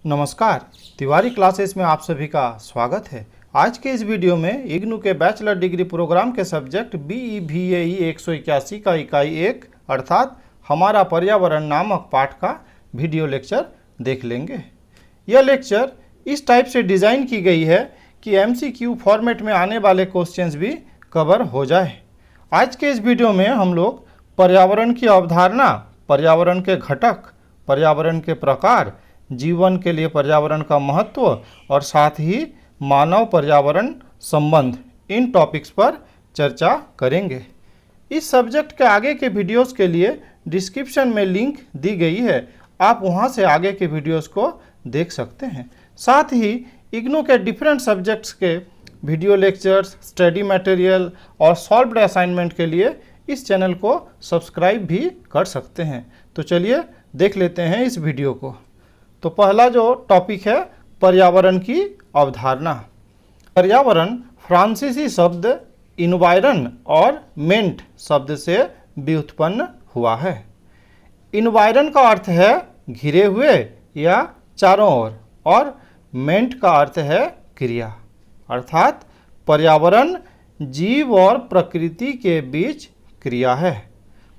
नमस्कार, तिवारी क्लासेस में आप सभी का स्वागत है। आज के इस वीडियो में इग्नू के बैचलर डिग्री प्रोग्राम के सब्जेक्ट BEVAE 181 का इकाई 1 अर्थात हमारा पर्यावरण नामक पाठ का वीडियो लेक्चर देख लेंगे। यह लेक्चर इस टाइप से डिज़ाइन की गई है कि MCQ फॉर्मेट में आने वाले क्वेश्चंस भी कवर हो जाए। आज के इस वीडियो में हम लोग पर्यावरण की अवधारणा, पर्यावरण के घटक, पर्यावरण के प्रकार, जीवन के लिए पर्यावरण का महत्व और साथ ही मानव पर्यावरण संबंध, इन टॉपिक्स पर चर्चा करेंगे। इस सब्जेक्ट के आगे के वीडियोस के लिए डिस्क्रिप्शन में लिंक दी गई है, आप वहां से आगे के वीडियोस को देख सकते हैं। साथ ही इग्नू के डिफरेंट सब्जेक्ट्स के वीडियो लेक्चर्स, स्टडी मटेरियल और सॉल्व्ड असाइनमेंट के लिए इस चैनल को सब्सक्राइब भी कर सकते हैं। तो चलिए देख लेते हैं इस वीडियो को। तो पहला जो टॉपिक है पर्यावरण की अवधारणा। पर्यावरण फ्रांसीसी शब्द इन्वायरन और मेंट शब्द से व्युत्पन्न हुआ है। इन्वायरन का अर्थ है घिरे हुए या चारों ओर और मेंट का अर्थ है क्रिया, अर्थात पर्यावरण जीव और प्रकृति के बीच क्रिया है।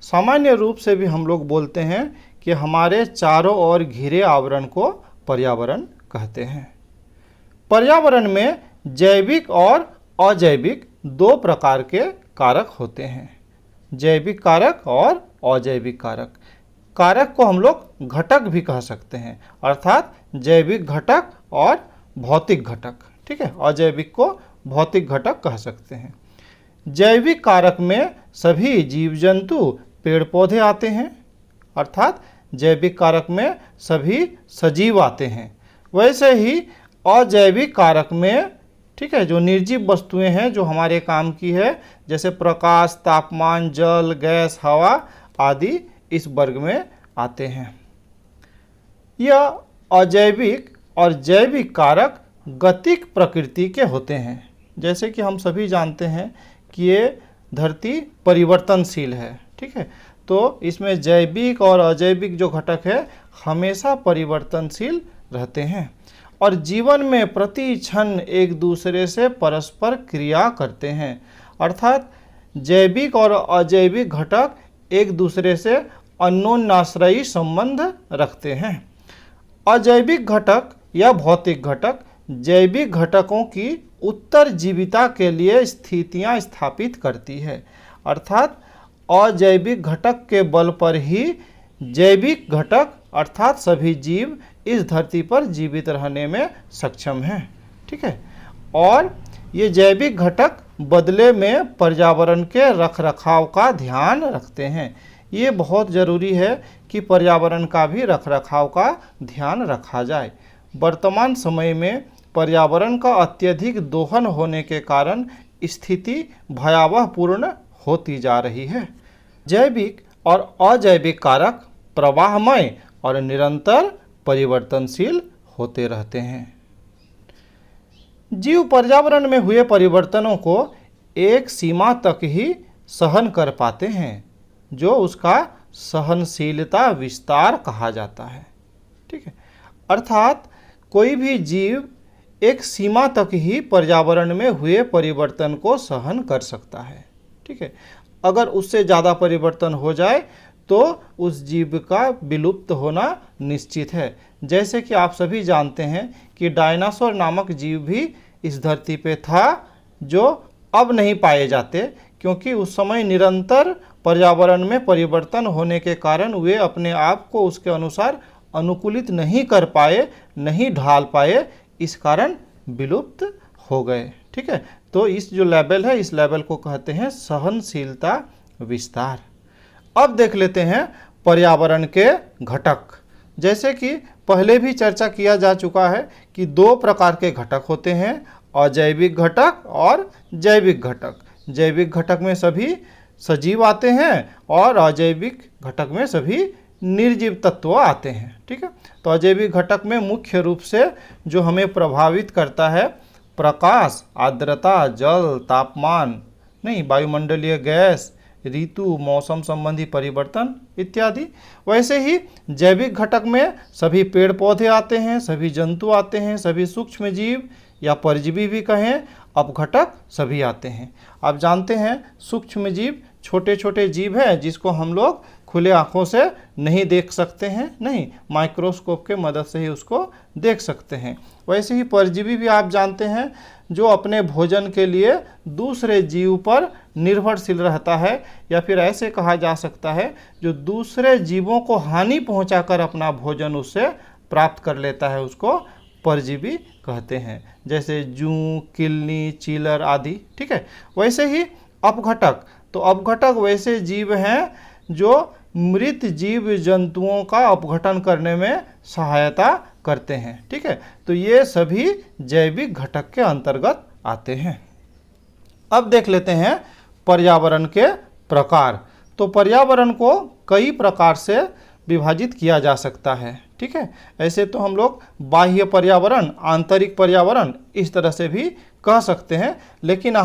सामान्य रूप से भी हम लोग बोलते हैं कि हमारे चारों ओर घिरे आवरण को पर्यावरण कहते हैं। पर्यावरण में जैविक और अजैविक दो प्रकार के कारक होते हैं, जैविक कारक और अजैविक कारक। कारक को हम लोग घटक भी कह सकते हैं, अर्थात जैविक घटक और भौतिक घटक। ठीक है, अजैविक को भौतिक घटक कह सकते हैं। जैविक कारक में सभी जीव जंतु, पेड़ पौधे आते हैं, अर्थात जैविक कारक में सभी सजीव आते हैं। वैसे ही अजैविक कारक में, ठीक है, जो निर्जीव वस्तुएं हैं जो हमारे काम की है, जैसे प्रकाश, तापमान, जल, गैस, हवा आदि इस वर्ग में आते हैं। यह अजैविक और जैविक कारक गतिक प्रकृति के होते हैं। जैसे कि हम सभी जानते हैं कि ये धरती परिवर्तनशील है, ठीक है, तो इसमें जैविक और अजैविक जो घटक है हमेशा परिवर्तनशील रहते हैं और जीवन में प्रति क्षण एक दूसरे से परस्पर क्रिया करते हैं, अर्थात जैविक और अजैविक घटक एक दूसरे से अन्योन्याश्रयी संबंध रखते हैं। अजैविक घटक या भौतिक घटक जैविक घटकों की उत्तरजीविता के लिए स्थितियां स्थापित करती है, अर्थात अजैविक घटक के बल पर ही जैविक घटक अर्थात सभी जीव इस धरती पर जीवित रहने में सक्षम हैं। ठीक है, और ये जैविक घटक बदले में पर्यावरण के रखरखाव का ध्यान रखते हैं। ये बहुत ज़रूरी है कि पर्यावरण का भी रखरखाव का ध्यान रखा जाए। वर्तमान समय में पर्यावरण का अत्यधिक दोहन होने के कारण स्थिति भयावहपूर्ण होती जा रही है। जैविक और अजैविक कारक प्रवाहमय और निरंतर परिवर्तनशील होते रहते हैं। जीव पर्यावरण में हुए परिवर्तनों को एक सीमा तक ही सहन कर पाते हैं, जो उसका सहनशीलता विस्तार कहा जाता है। ठीक है, अर्थात कोई भी जीव एक सीमा तक ही पर्यावरण में हुए परिवर्तन को सहन कर सकता है। ठीक है, अगर उससे ज़्यादा परिवर्तन हो जाए तो उस जीव का विलुप्त होना निश्चित है। जैसे कि आप सभी जानते हैं कि डायनासोर नामक जीव भी इस धरती पे था, जो अब नहीं पाए जाते, क्योंकि उस समय निरंतर पर्यावरण में परिवर्तन होने के कारण वे अपने आप को उसके अनुसार अनुकूलित नहीं कर पाए, नहीं ढाल पाए, इस कारण विलुप्त हो गए। ठीक है, तो इस जो लेवल है, इस लेवल को कहते हैं सहनशीलता विस्तार। अब देख लेते हैं पर्यावरण के घटक। जैसे कि पहले भी चर्चा किया जा चुका है कि दो प्रकार के घटक होते हैं, अजैविक घटक और जैविक घटक। जैविक घटक में सभी सजीव आते हैं और अजैविक घटक में सभी निर्जीव तत्व आते हैं। ठीक है, तो अजैविक घटक में मुख्य रूप से जो हमें प्रभावित करता है प्रकाश, आर्द्रता, जल, तापमान, नहीं वायुमंडलीय गैस, ऋतु, मौसम संबंधी परिवर्तन इत्यादि। वैसे ही जैविक घटक में सभी पेड़ पौधे आते हैं, सभी जंतु आते हैं, सभी सूक्ष्म जीव या परजीवी भी कहें, अपघटक सभी आते हैं। आप जानते हैं सूक्ष्म जीव छोटे छोटे जीव हैं जिसको हम लोग खुले आँखों से नहीं देख सकते हैं, नहीं, माइक्रोस्कोप के मदद से ही उसको देख सकते हैं। वैसे ही परजीवी भी आप जानते हैं जो अपने भोजन के लिए दूसरे जीव पर निर्भरशील रहता है, या फिर ऐसे कहा जा सकता है जो दूसरे जीवों को हानि पहुंचाकर अपना भोजन उससे प्राप्त कर लेता है, उसको परजीवी कहते हैं, जैसे जूं, किलनी, चीलर आदि। ठीक है। वैसे ही अपघटक, तो अपघटक वैसे जीव हैं जो मृत जीव जंतुओं का अपघटन करने में सहायता करते हैं। ठीक है। तो ये सभी जैविक घटक के अंतर्गत आते हैं। अब देख लेते हैं पर्यावरण के प्रकार। तो पर्यावरण को कई प्रकार से विभाजित किया जा सकता है। ठीक है। ऐसे तो हम लोग बाह्य पर्यावरण, आंतरिक पर्यावरण इस तरह से भी कह सकते हैं, लेकिन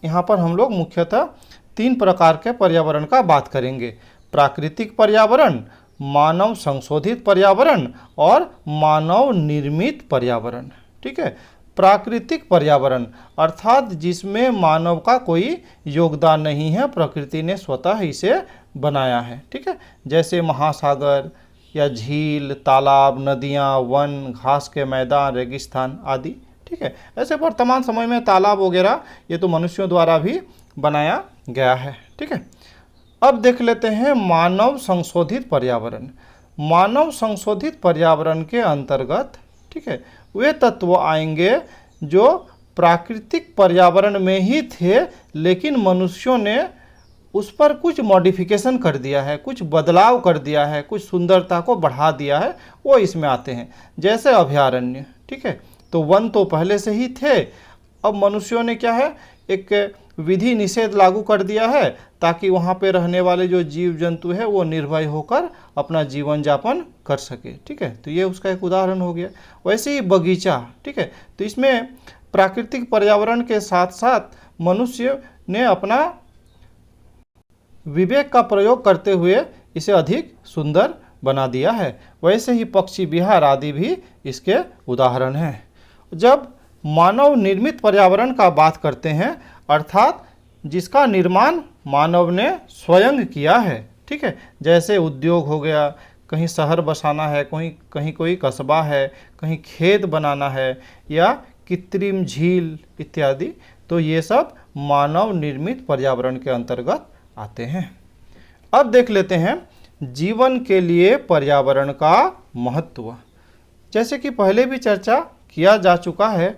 यहाँ पर हम लोग मुख्यतः 3 प्रकार के पर्यावरण का बात करेंगे। प्राकृतिक पर्यावरण, मानव संशोधित पर्यावरण और मानव निर्मित पर्यावरण। ठीक है। प्राकृतिक पर्यावरण अर्थात जिसमें मानव का कोई योगदान नहीं है, प्रकृति ने स्वतः इसे बनाया है। ठीक है। जैसे महासागर या झील, तालाब, नदियाँ, वन, घास के मैदान, रेगिस्तान आदि। ठीक है। ऐसे वर्तमान समय में तालाब वगैरह ये तो मनुष्यों द्वारा भी बनाया गया है। ठीक है। अब देख लेते हैं मानव संशोधित पर्यावरण। मानव संशोधित पर्यावरण के अंतर्गत, ठीक है, वे तत्व आएंगे जो प्राकृतिक पर्यावरण में ही थे, लेकिन मनुष्यों ने उस पर कुछ मॉडिफिकेशन कर दिया है, कुछ बदलाव कर दिया है, कुछ सुंदरता को बढ़ा दिया है, वो इसमें आते हैं। जैसे अभयारण्य। ठीक है। तो वन तो पहले से ही थे, अब मनुष्यों ने क्या है, एक विधि निषेध लागू कर दिया है ताकि वहाँ पे रहने वाले जो जीव जंतु है वो निर्भय होकर अपना जीवन यापन कर सके। ठीक है। तो ये उसका एक उदाहरण हो गया। वैसे ही बगीचा। ठीक है। तो इसमें प्राकृतिक पर्यावरण के साथ साथ मनुष्य ने अपना विवेक का प्रयोग करते हुए इसे अधिक सुंदर बना दिया है। वैसे ही पक्षी विहार आदि भी इसके उदाहरण हैं। जब मानव निर्मित पर्यावरण का बात करते हैं, अर्थात जिसका निर्माण मानव ने स्वयं किया है। ठीक है। जैसे उद्योग हो गया, कहीं शहर बसाना है, कहीं कोई कस्बा है, कहीं खेत बनाना है, या कृत्रिम झील इत्यादि, तो ये सब मानव निर्मित पर्यावरण के अंतर्गत आते हैं। अब देख लेते हैं जीवन के लिए पर्यावरण का महत्व। जैसे कि पहले भी चर्चा किया जा चुका है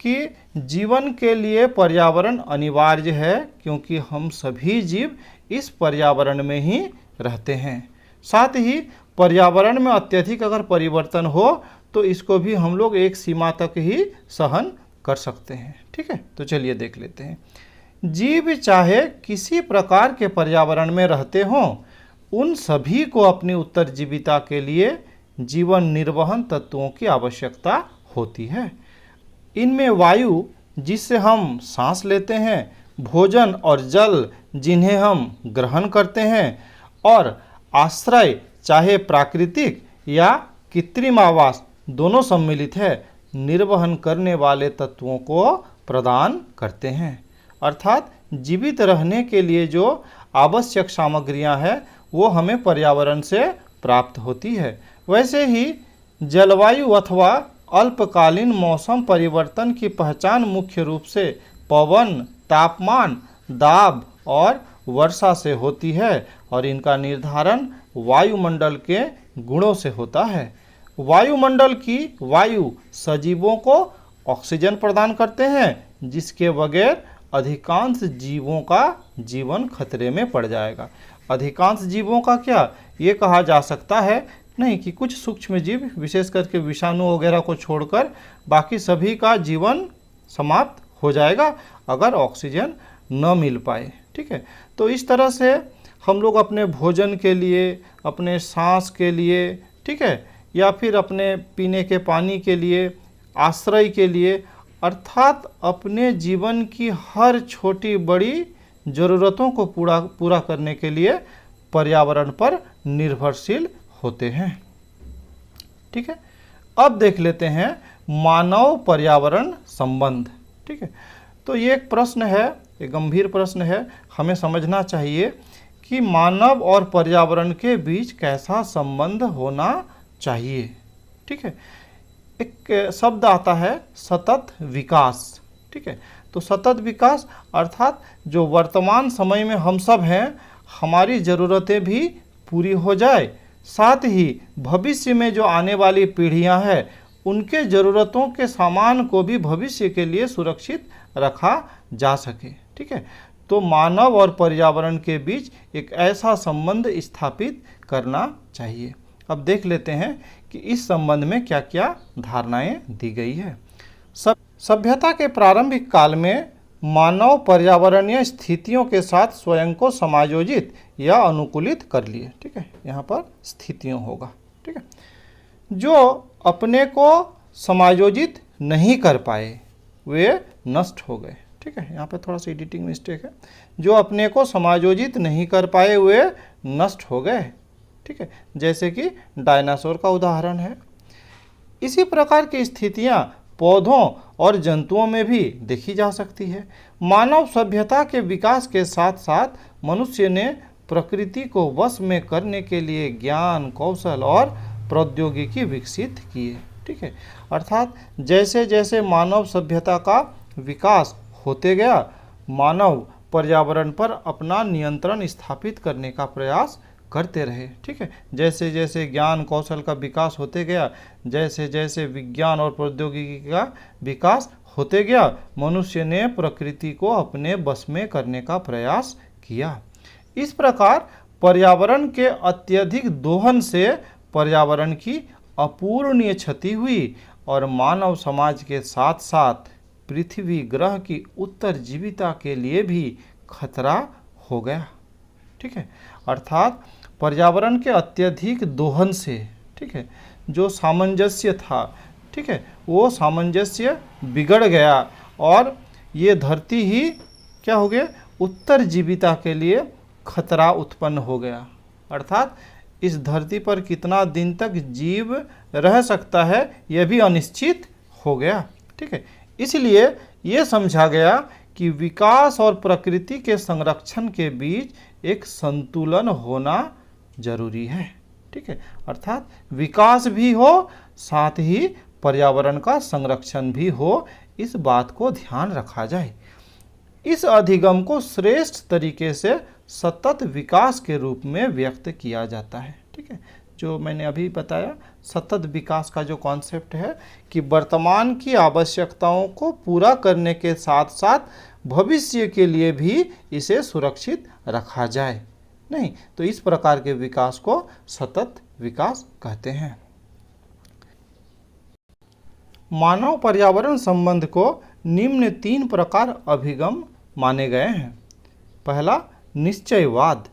कि जीवन के लिए पर्यावरण अनिवार्य है, क्योंकि हम सभी जीव इस पर्यावरण में ही रहते हैं। साथ ही पर्यावरण में अत्यधिक अगर परिवर्तन हो तो इसको भी हम लोग एक सीमा तक ही सहन कर सकते हैं। ठीक है। तो चलिए देख लेते हैं। जीव चाहे किसी प्रकार के पर्यावरण में रहते हों, उन सभी को अपनी उत्तरजीविता के लिए जीवन निर्वहन तत्वों की आवश्यकता होती है। इनमें वायु जिससे हम सांस लेते हैं, भोजन और जल जिन्हें हम ग्रहण करते हैं, और आश्रय चाहे प्राकृतिक या कृत्रिम आवास दोनों सम्मिलित है, निर्वहन करने वाले तत्वों को प्रदान करते हैं। अर्थात जीवित रहने के लिए जो आवश्यक सामग्रियां हैं वो हमें पर्यावरण से प्राप्त होती है। वैसे ही जलवायु अथवा अल्पकालीन मौसम परिवर्तन की पहचान मुख्य रूप से पवन, तापमान, दाब और वर्षा से होती है, और इनका निर्धारण वायुमंडल के गुणों से होता है। वायुमंडल की वायु सजीवों को ऑक्सीजन प्रदान करते हैं, जिसके बगैर अधिकांश जीवों का जीवन खतरे में पड़ जाएगा। अधिकांश जीवों का क्या, ये कहा जा सकता है नहीं कि कुछ सूक्ष्म जीव, विशेष करके विषाणु वगैरह को छोड़कर बाकी सभी का जीवन समाप्त हो जाएगा अगर ऑक्सीजन न मिल पाए। ठीक है। तो इस तरह से हम लोग अपने भोजन के लिए, अपने सांस के लिए, ठीक है, या फिर अपने पीने के पानी के लिए, आश्रय के लिए, अर्थात अपने जीवन की हर छोटी बड़ी ज़रूरतों को पूरा करने के लिए पर्यावरण पर निर्भरशील होते हैं। ठीक है, अब देख लेते हैं मानव पर्यावरण संबंध। ठीक है, तो ये एक प्रश्न है, एक गंभीर प्रश्न है। हमें समझना चाहिए कि मानव और पर्यावरण के बीच कैसा संबंध होना चाहिए। ठीक है, एक शब्द आता है सतत विकास। ठीक है, तो सतत विकास अर्थात जो वर्तमान समय में हम सब हैं, हमारी ज़रूरतें भी पूरी हो जाए, साथ ही भविष्य में जो आने वाली पीढ़ियां हैं उनके ज़रूरतों के सामान को भी भविष्य के लिए सुरक्षित रखा जा सके। ठीक है, तो मानव और पर्यावरण के बीच एक ऐसा संबंध स्थापित करना चाहिए। अब देख लेते हैं कि इस संबंध में क्या क्या धारणाएं दी गई है। सभ्यता के प्रारंभिक काल में मानव पर्यावरणीय स्थितियों के साथ स्वयं को समायोजित या अनुकूलित कर लिए। ठीक है, यहाँ पर स्थितियों होगा। ठीक है, जो अपने को समायोजित नहीं कर पाए वे नष्ट हो गए। ठीक है, यहाँ पे थोड़ा सा एडिटिंग मिस्टेक है। जो अपने को समायोजित नहीं कर पाए वे नष्ट हो गए। ठीक है, जैसे कि डायनासोर का उदाहरण है। इसी प्रकार की स्थितियाँ पौधों और जंतुओं में भी देखी जा सकती है। मानव सभ्यता के विकास के साथ साथ मनुष्य ने प्रकृति को वश में करने के लिए ज्ञान, कौशल और प्रौद्योगिकी विकसित किए। ठीक है, अर्थात जैसे जैसे मानव सभ्यता का विकास होते गया, मानव पर्यावरण पर अपना नियंत्रण स्थापित करने का प्रयास करते रहे। ठीक है, जैसे जैसे ज्ञान कौशल का विकास होते गया, जैसे जैसे विज्ञान और प्रौद्योगिकी का विकास होते गया, मनुष्य ने प्रकृति को अपने बस में करने का प्रयास किया। इस प्रकार पर्यावरण के अत्यधिक दोहन से पर्यावरण की अपूरणीय क्षति हुई और मानव समाज के साथ साथ पृथ्वी ग्रह की उत्तरजीविता के लिए भी खतरा हो गया। ठीक है, अर्थात पर्यावरण के अत्यधिक दोहन से, ठीक है, जो सामंजस्य था, ठीक है, वो सामंजस्य बिगड़ गया और ये धरती ही क्या हो गया, उत्तरजीविता के लिए खतरा उत्पन्न हो गया। अर्थात इस धरती पर कितना दिन तक जीव रह सकता है यह भी अनिश्चित हो गया। ठीक है, इसलिए ये समझा गया कि विकास और प्रकृति के संरक्षण के बीच एक संतुलन होना जरूरी है। ठीक है, अर्थात विकास भी हो, साथ ही पर्यावरण का संरक्षण भी हो, इस बात को ध्यान रखा जाए। इस अधिगम को श्रेष्ठ तरीके से सतत विकास के रूप में व्यक्त किया जाता है। ठीक है, जो मैंने अभी बताया, सतत विकास का जो कॉन्सेप्ट है कि वर्तमान की आवश्यकताओं को पूरा करने के साथ साथ भविष्य के लिए भी इसे सुरक्षित रखा जाए। नहीं तो इस प्रकार के विकास को सतत विकास कहते हैं। मानव पर्यावरण संबंध को निम्न 3 प्रकार अभिगम माने गए हैं। पहला, निश्चयवाद।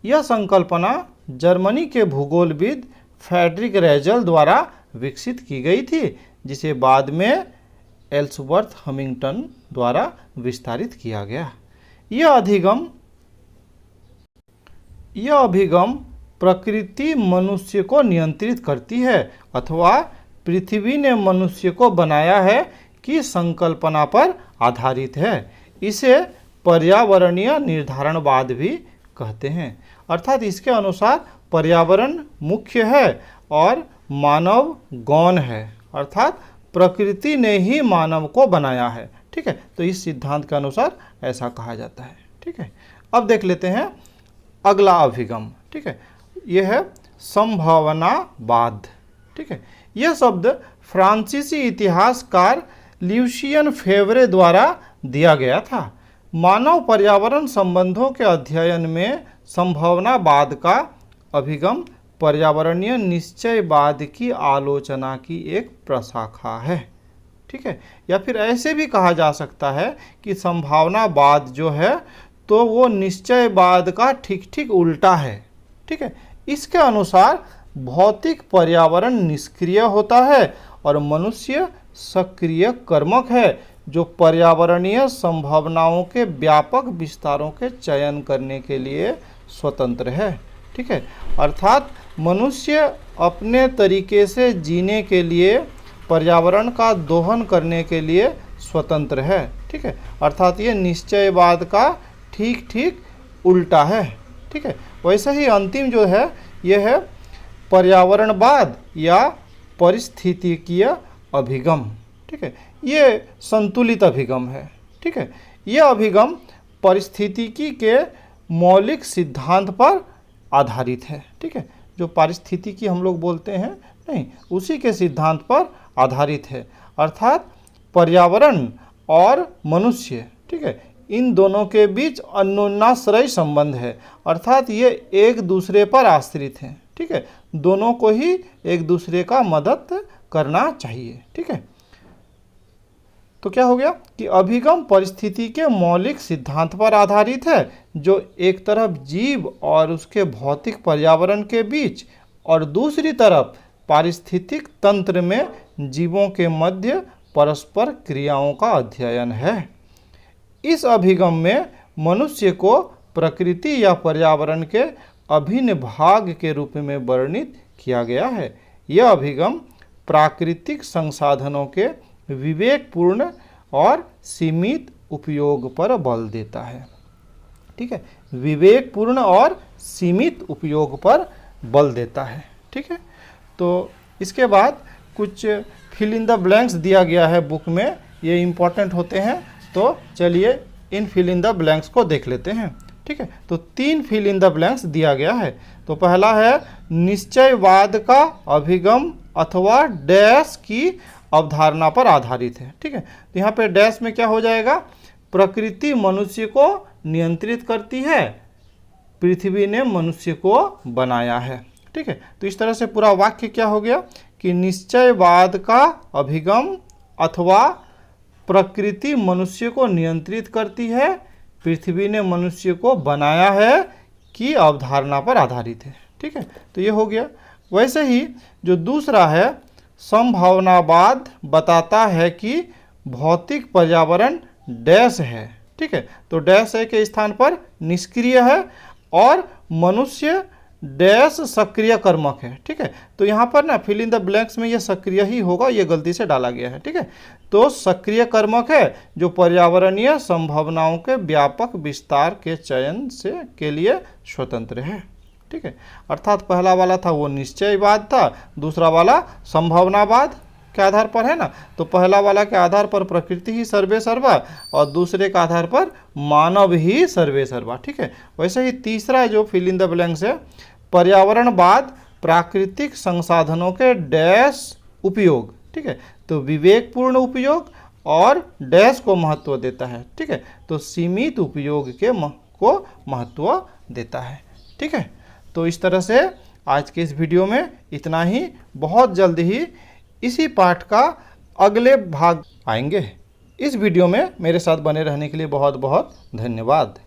यह संकल्पना जर्मनी के भूगोलविद फ्रेडरिक रेजल द्वारा विकसित की गई थी, जिसे बाद में एल्सवर्थ हमिंगटन द्वारा विस्तारित किया गया। यह अभिगम प्रकृति मनुष्य को नियंत्रित करती है अथवा पृथ्वी ने मनुष्य को बनाया है कि संकल्पना पर आधारित है। इसे पर्यावरणीय निर्धारणवाद भी कहते हैं। अर्थात इसके अनुसार पर्यावरण मुख्य है और मानव गौण है, अर्थात प्रकृति ने ही मानव को बनाया है। ठीक है, तो इस सिद्धांत के अनुसार ऐसा कहा जाता है। ठीक है, अब देख लेते हैं अगला अभिगम। ठीक है, यह है संभावनावाद। ठीक है, यह शब्द फ्रांसीसी इतिहासकार ल्यूशियन फेवरे द्वारा दिया गया था। मानव पर्यावरण संबंधों के अध्ययन में संभावनावाद का अभिगम पर्यावरणीय निश्चयवाद की आलोचना की एक प्रशाखा है। ठीक है, या फिर ऐसे भी कहा जा सकता है कि संभावनावाद जो है तो वो निश्चयवाद का ठीक ठीक उल्टा है। ठीक है, इसके अनुसार भौतिक पर्यावरण निष्क्रिय होता है और मनुष्य सक्रिय कर्मक है, जो पर्यावरणीय संभावनाओं के व्यापक विस्तारों के चयन करने के लिए स्वतंत्र है। ठीक है। अर्थात मनुष्य अपने तरीके से जीने के लिए, पर्यावरण का दोहन करने के लिए स्वतंत्र है, ठीक है। अर्थात ये निश्चयवाद का ठीक ठीक उल्टा है, ठीक है। वैसे ही अंतिम जो है ये है पर्यावरणवाद या पारिस्थितिकीय अभिगम, ठीक है। ये संतुलित अभिगम है, ठीक है। ये अभिगम पारिस्थितिकी के मौलिक सिद्धांत पर आधारित है, ठीक है। जो पारिस्थितिकी हम लोग बोलते हैं, नहीं, उसी के सिद्धांत पर आधारित है। अर्थात पर्यावरण और मनुष्य, ठीक है, इन दोनों के बीच अन्योन्याश्रय संबंध है। अर्थात ये एक दूसरे पर आश्रित हैं, ठीक है। दोनों को ही एक दूसरे का मदद करना चाहिए, ठीक है। तो क्या हो गया कि अभिगम परिस्थिति के मौलिक सिद्धांत पर आधारित है, जो एक तरफ जीव और उसके भौतिक पर्यावरण के बीच और दूसरी तरफ पारिस्थितिक तंत्र में जीवों के मध्य परस्पर क्रियाओं का अध्ययन है। इस अभिगम में मनुष्य को प्रकृति या पर्यावरण के अभिन्न भाग के रूप में वर्णित किया गया है। यह अभिगम प्राकृतिक संसाधनों के विवेकपूर्ण और सीमित उपयोग पर बल देता है, ठीक है। विवेकपूर्ण और सीमित उपयोग पर बल देता है, ठीक है। तो इसके बाद कुछ फिल इन द ब्लैंक्स दिया गया है बुक में, ये इम्पॉर्टेंट होते हैं। तो चलिए इन फिल इन द ब्लैंक्स को देख लेते हैं, ठीक है। तो 3 फिल इन द ब्लैंक्स दिया गया है। तो पहला है निश्चयवाद का अभिगम अथवा डैश की अवधारणा पर आधारित है, ठीक है। तो यहाँ पे डैश में क्या हो जाएगा, प्रकृति मनुष्य को नियंत्रित करती है, पृथ्वी ने मनुष्य को बनाया है, ठीक है। तो इस तरह से पूरा वाक्य क्या हो गया कि निश्चयवाद का अभिगम अथवा प्रकृति मनुष्य को नियंत्रित करती है, पृथ्वी ने मनुष्य को बनाया है की अवधारणा पर आधारित है, ठीक है। तो ये हो गया। वैसे ही जो दूसरा है संभावनावाद बताता है कि भौतिक पर्यावरण डैश है, ठीक है। तो डैश है के स्थान पर निष्क्रिय है और मनुष्य डैश सक्रिय कर्मक है, ठीक है। तो यहाँ पर ना फिल इन द ब्लैंक्स में ये सक्रिय ही होगा, ये गलती से डाला गया है, ठीक है। तो सक्रिय कर्मक है जो पर्यावरणीय संभावनाओं के व्यापक विस्तार के चयन से के लिए स्वतंत्र है, ठीक है। अर्थात पहला वाला था वो निश्चयवाद था, दूसरा वाला संभावनावाद के आधार पर है ना। तो पहला वाला के आधार पर प्रकृति ही सर्वे सर्वा और दूसरे के आधार पर मानव ही सर्वे सर्वा, ठीक है। वैसे ही तीसरा जो फिल इन द ब्लैंक्स है पर्यावरणवाद प्राकृतिक संसाधनों के डैश उपयोग, ठीक है। तो विवेकपूर्ण उपयोग और डैश को महत्व देता है, ठीक है। तो सीमित उपयोग को महत्व देता है, ठीक है। तो इस तरह से आज के इस वीडियो में इतना ही। बहुत जल्द ही इसी पाठ का अगले भाग आएंगे। इस वीडियो में मेरे साथ बने रहने के लिए बहुत बहुत धन्यवाद।